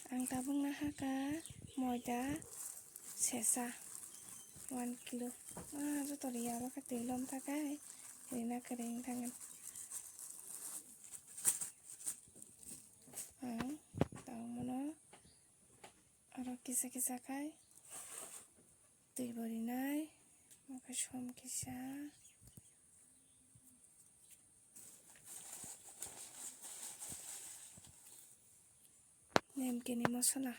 Ang tabung na haka moida sesa 1 kilo. Joto riya lo ka tilom takai. Rina kering tangan. Tao mono aro kisa kai. Tui bori nai. Maka som kisa. Nemkini mosala.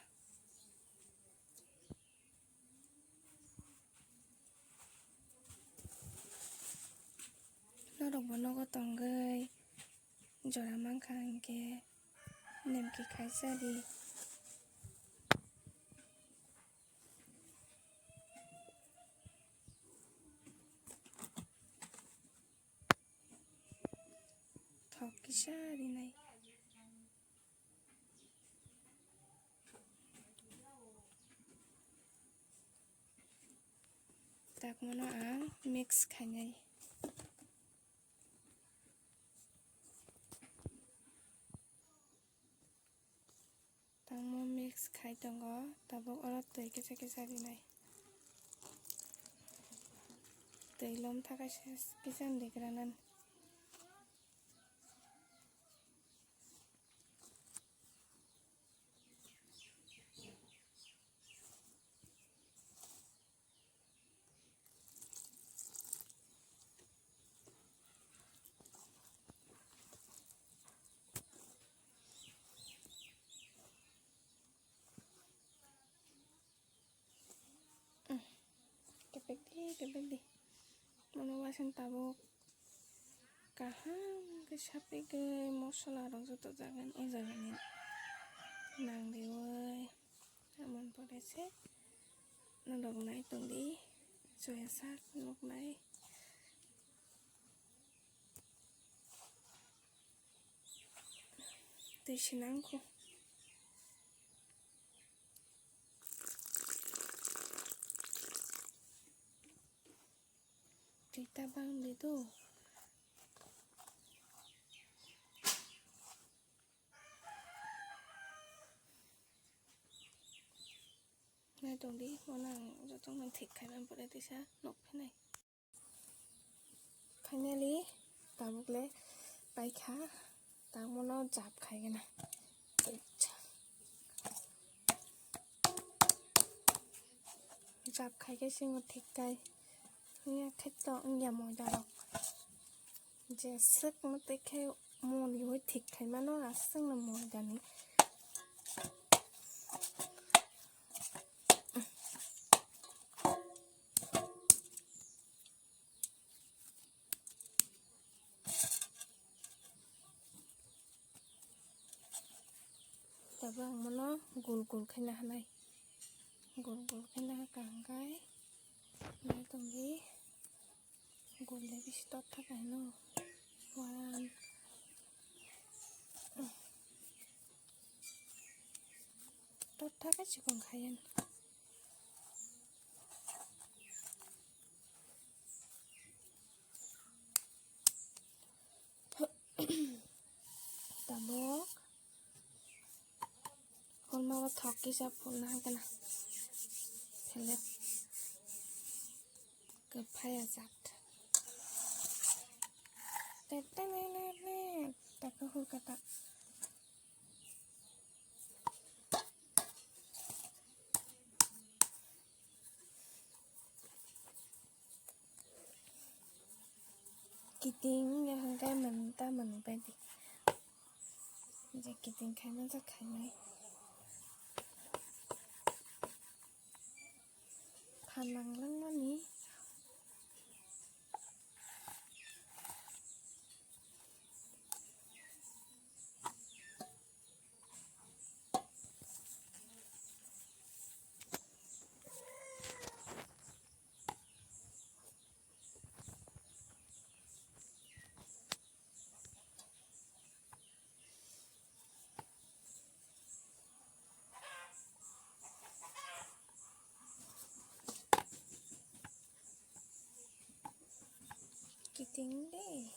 Norok bonogo tonggoi. Jora mangka angke. Nemki kaisari. Thok kisari nai. Tak mono ang mix khainai. Tangmo mix khai tongo tabok oro tui kisa rinai. Tui lom thakai kisan degranan. Kepek di. Mono wasan tabok. Kaham kesapi ke mosala rong joto jagan o jaganin. Nang deoi. Amon porese. Nodok nai tongdi. Soya sak nok nai. Tui sinangko. Tita bang dito. Nai tongdi monang jotong nang thik khai man pore tisa nok phenai. Finally tabuk le paikha tamono jap khai gana. Jap khai ke singo thik kai. Nya khetto nya moida rok. Je sik mate khe moni hoi thik khai mano asang na moida ni. Tabang mono gul khaina hanai. Gul khaina kangkai. Nai tongdi gul le bisi tot thakai no. Wan. Tot thakai chikon khayan. Tabok. Holma wa thok kisa phulna hangkana. Selep. Kepaya zat. Taka hul kata. Kiting ya hangkai menta menu pedi. Je kiting khai man sa khai nai. Phanang lang mani. Kiting deh.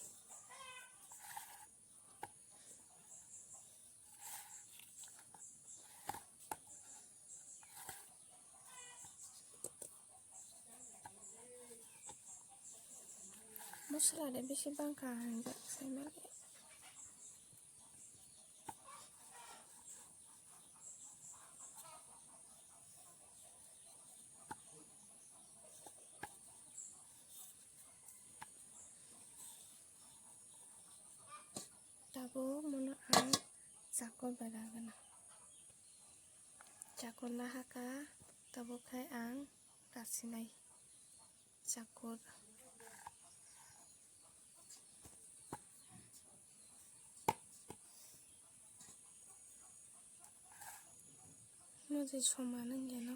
मस्लादो बेसे बांखा हांजासै मालाय दाबो mono आं जाखर बारागोना जाखर ना हाका दाबो खाय आं दासिनाय जाखर मोजे समानो गैया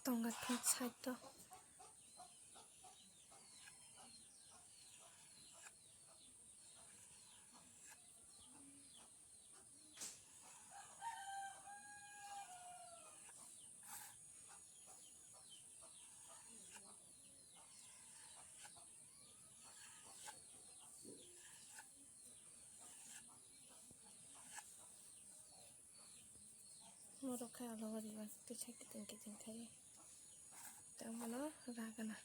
दंगाथों साइड मरखाय अलगरिबा टीचा कितिं थायो तामनो रागोना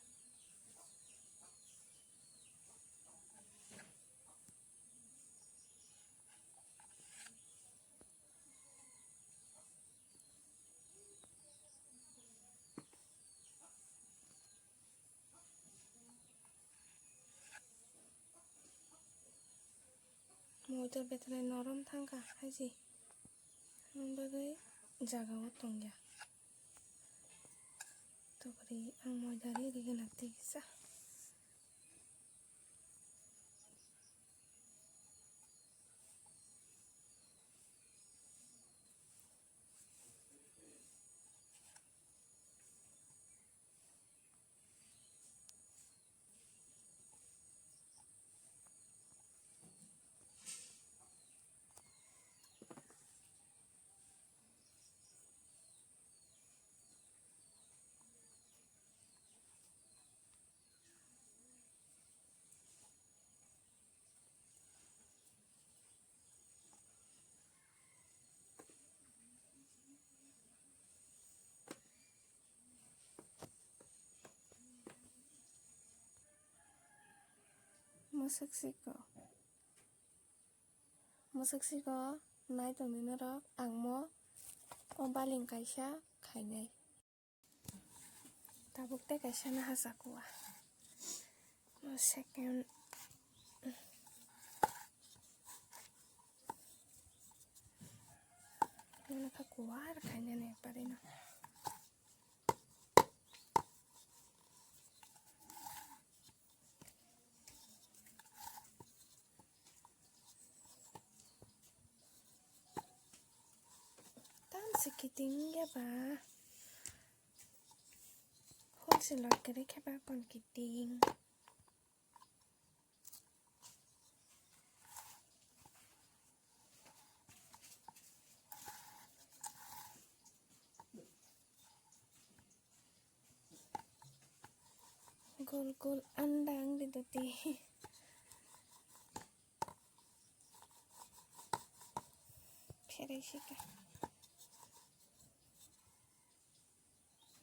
मयदा बेतरे नरम थांगा हाजी होमबागै जागाव तंग्या तोबरी आं मयदारि रिगोना तिगसा मोसोक्सिको नाय तंदिनो रक आंमो बालिं कायसा खायनाय दाबुकते कायसा ना हाजाकुआ सेकेन्ड नोंखा कुआर खायने ने पारेना Sekiting ya ba wholesaler kere keba pon kiting gol andang di tuti pere shika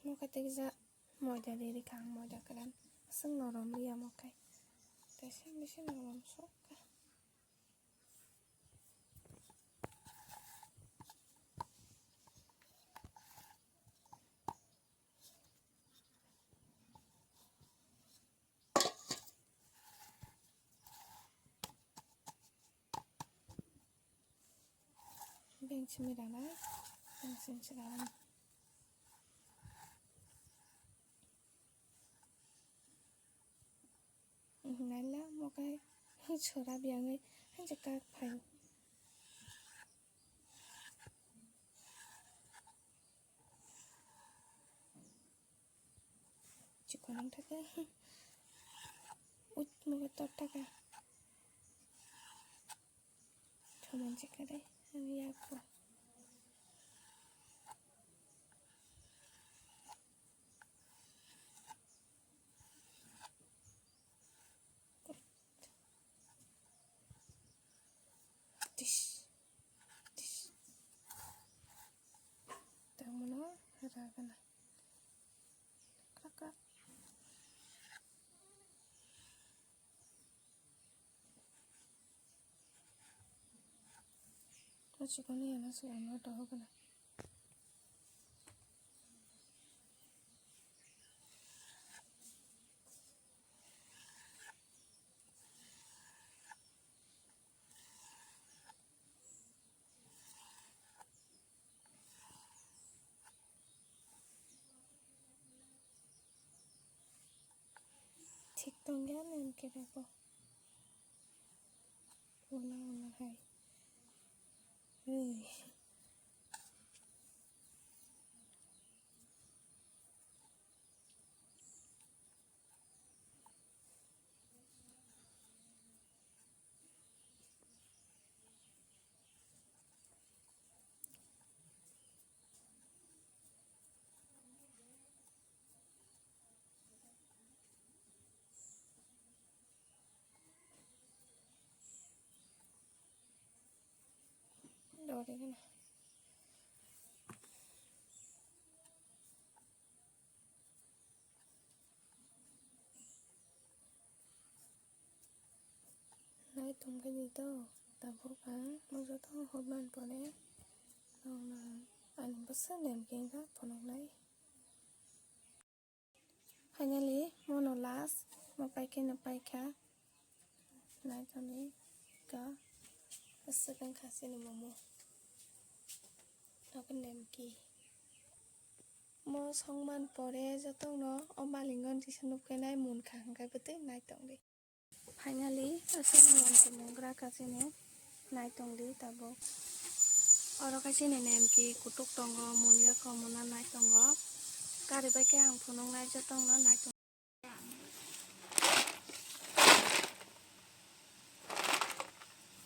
Mokai tegza moida diri kang moida kalian seng norom dia mokai tesnya bisa norom soka benci mirana bensin sekarang nala mokai छोरा बियांगै हंजका five chicken थाके उत मगे तटका थमन चिकरे याको Raga nó chỉ có này nó sẽ làm nó đó cái này TikTok ya nem kira ko una hai đồ đấy cái này nói tung cái gì đâu ta vô cá mà giờ tao hốt man bỏ đấy đâu là anh bắt sát làm kinh đó bỏ nó lấy hay nhá lý monolas mà bay kia nó bay cá nói tao lý cá bắt sát cái cá xin mà mua nó cái làm kỳ mua xong man bỏ đấy giờ tao nó ông ba linh ngân thì xin lúc cái này muốn kháng cái bứt này tổng đi Finally, asan naman tumugra kasi ne nai tongdi tabo oro kasi ne nem ki kutuk tongo munya ko mona nai tongo kari ba ke ang phunong nai ja tong no nai